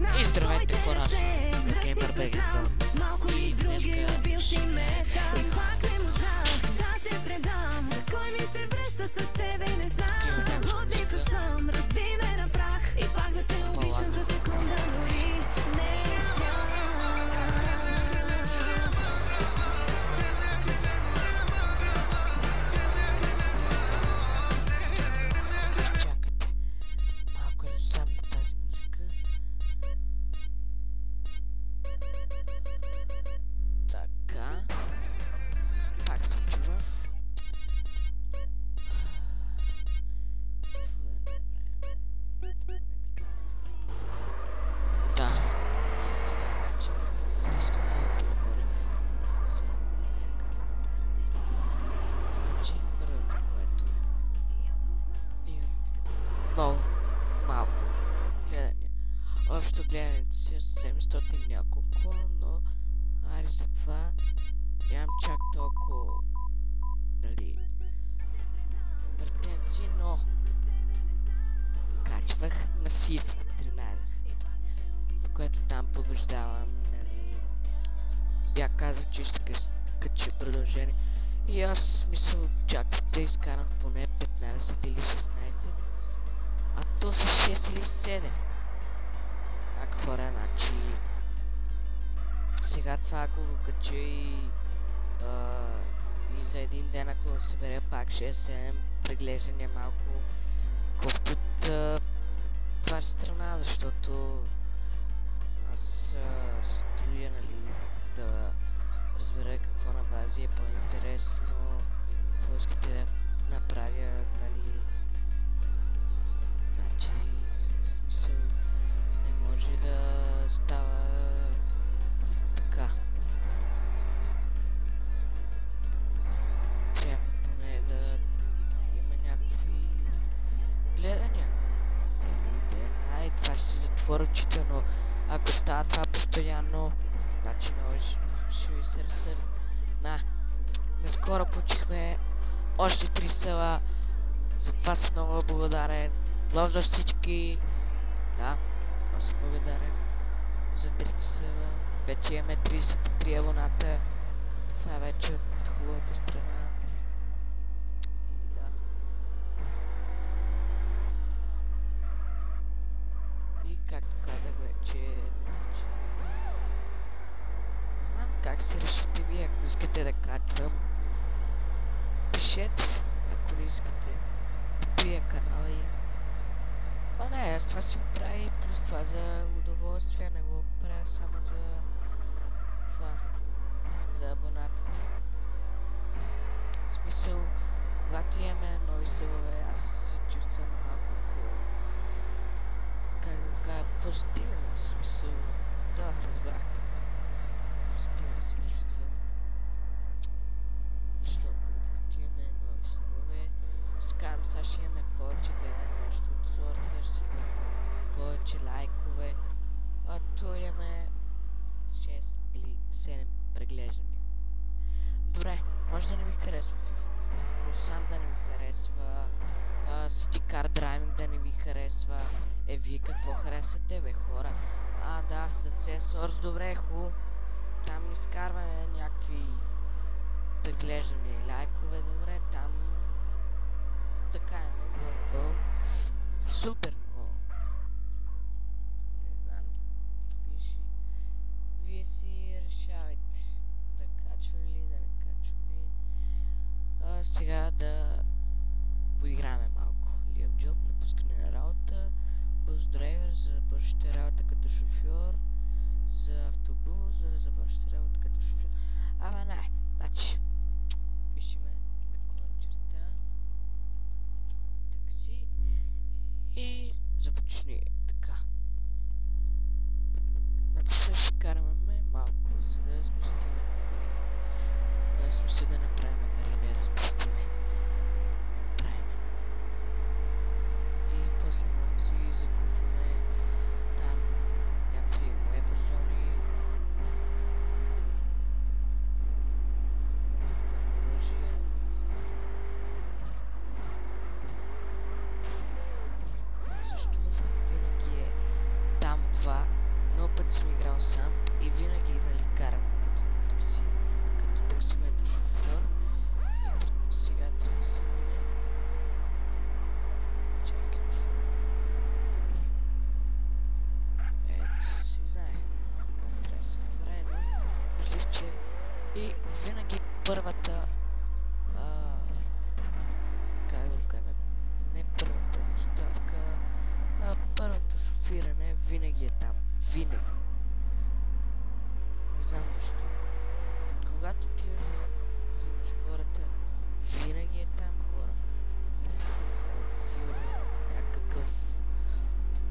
И здравейте хора, аз съм Gamer Begin. И днеска ще ме много малко гледания. Общо гледаните си 700 няколко, но ари затова нямам чак толкова, нали, претенции, но качвах на FIFA 13, в което там побеждавам, нали, бях казал, че ще кача продължение и аз смисъл чаках да изкарам поне 15 или 16. А то са 6 или 7. Как хора, значи... Сега това ако го кача и за един ден ако събере пак 6-7 преглеждания малко колкото от това страна, защото аз се трудя, нали, да разбера какво на вас е по-интересно, какво искате да направя, нали. В смисъл, не може да става така. Трябва поне да има някакви гледания за един ден. Ай, това ще си затворя очите, но ако става това постоянно, значи много ще ви се разсърди. Наскоро получихме още 3 села, затова съм много благодарен. Лов за всички. Да, аз съм благодарен за 3 села. Вече имаме 33 абоната. Това е вече от хубавата страна. И да. И както казах вече, не знам как се решите вие, ако искате да качвам. Пишете, ако не искате. Прия канала и... не, аз това си го правя и плюс това за удоволствие, не го правя само за това, за абонатите. В смисъл, когато имаме нови селове, аз се чувствам малко по... как да кажа, позитивно, в смисъл, да, разбрахте. Позитивно се чувствам. Защото като имаме нови селове, скажем, сега ще имаме повече гледане, нещо от сорта, ще имаме повече лайкове, а то имаме 6 или 7 преглеждания. Добре, може да не ви харесва FIFA, но сам да не ви харесва, City Car Driving да не ви харесва, вие какво харесвате, бе хора? Да, за CS Source, добре, хубаво, там изкарваме някакви преглеждания и лайкове, добре, там така е, горе-долу. Супер, но... не знам, вие си решавайте да качвам ли, да не качвам ли. Сега да поиграме малко. Лиав Джоб, напускане на работа, бус драйвер, за да започнете работа като шофьор, за автобус, за да започнете работа като шофьор. Не, значи, пишеме кончерта. И започни така. Значи ще караме малко, за да спустим пари. Смисъл да направим пари, не да спустим. Направим. И после може да си закупваме там някакви уеб-зони. Там оръжия. Защо винаги е там това път съм играл сам и винаги, нали, карам като таксиметр шофьор. И сега трябва да се мине. Чакайте. Ето, си знаех как трябва да се направи, но мислих, че и винаги първата как да го кажем, не първата доставка, а първото шофиране винаги е там. Винаги. Не знам защо. Когато ти взимаш хората, винаги е там хора. Сигурно някакъв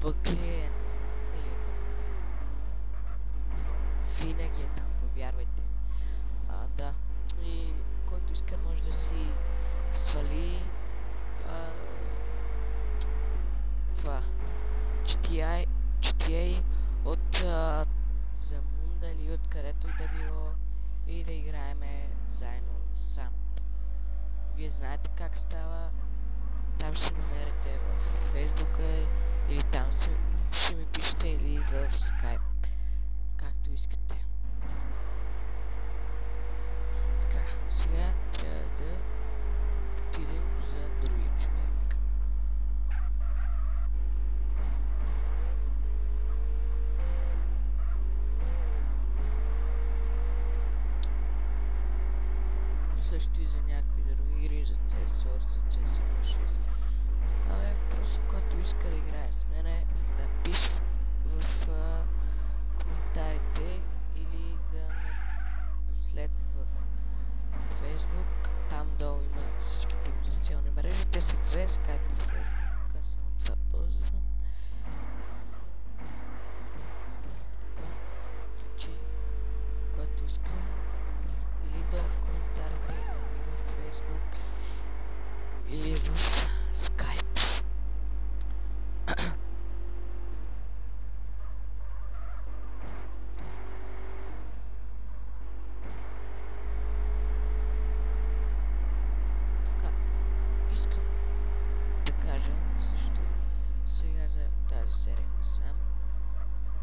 бък ли е, не знам дали е бък. Винаги е там, повярвайте. Да. И който иска може да си свали това GTA от Замунда или от където и да било и да играеме заедно сам. Вие знаете как става. Там ще намерите в Фейсбука или там ще ми пишете или в Skype. Както искате. Така, сега трябва да отидем за другия човек. Също и за някакви други игри, за CSOR, за CS6. Абе, просто който иска да играе с мене, да пише в коментарите или да ме последва в Facebook. Там долу има всичките ми социални мрежи. Те са две, Skype и Facebook. Аз само това ползвам. Значи, който иска, или долу в коментарите, или в Facebook, или в Skype. Така, искам да кажа също сега за тази серия сам.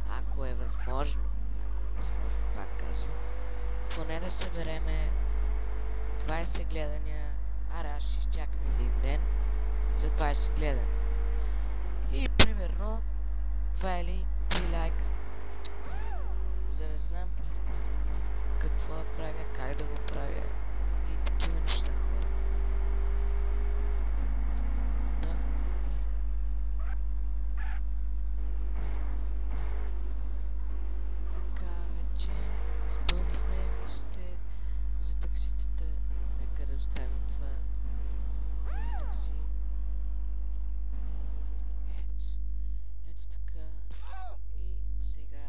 Ако е възможно, пак казвам, поне да събереме 20 гледания, аз ще изчакам един ден за 20 гледания. И примерно 2 или 3 лайка, за да знам какво да правя, как да го правя и такива неща, хора. Да. Така, вече изпълнихме мислите за такситата. Нека да оставим това хубаво такси. Ето така. И сега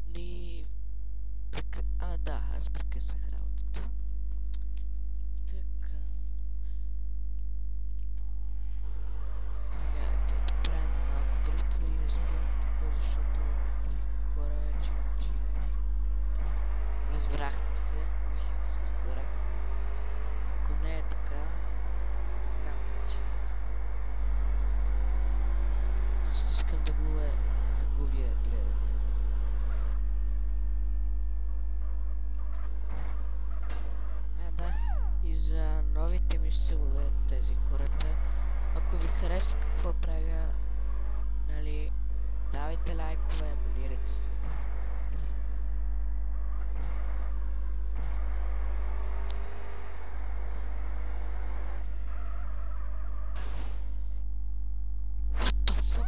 ни... да, аз прекъснах работата. Така. Сега да правим малко дрифтове и да спирам тупо, защото хора вече разбрахме се. Мисля, че се разбрахме. Ако не е така, знам, че аз не искам да губя гледане. Да. И за новите ми събове, тези хората, ако ви харесва какво правя, нали, давайте лайкове, абонирайте се. What the fuck?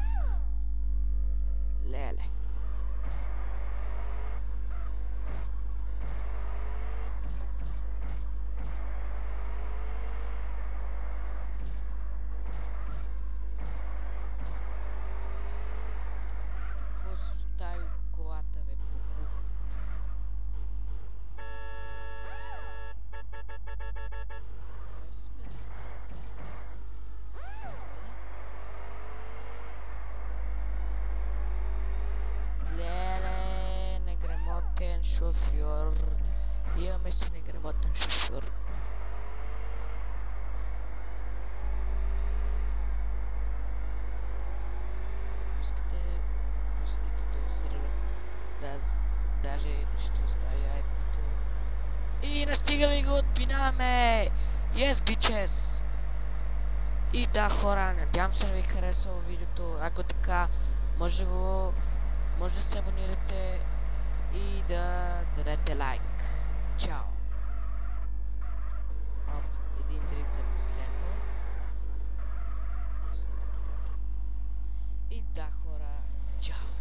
Леле. Какво се остави колата, бе, буклук? Хареса, бе. Леле, неграмотен шофьор. Имаме си неграмотен шофьор. Ако искате, посетите този сервер. даже ще оставя IP-то. И настигаме го, отпинаваме! Yes, bitches! И да, хора, надявам се да ви харесало видеото. Ако така, може да се абонирате и да дадете лайк. Чао! Един дрит за последно. И да, хора, чао!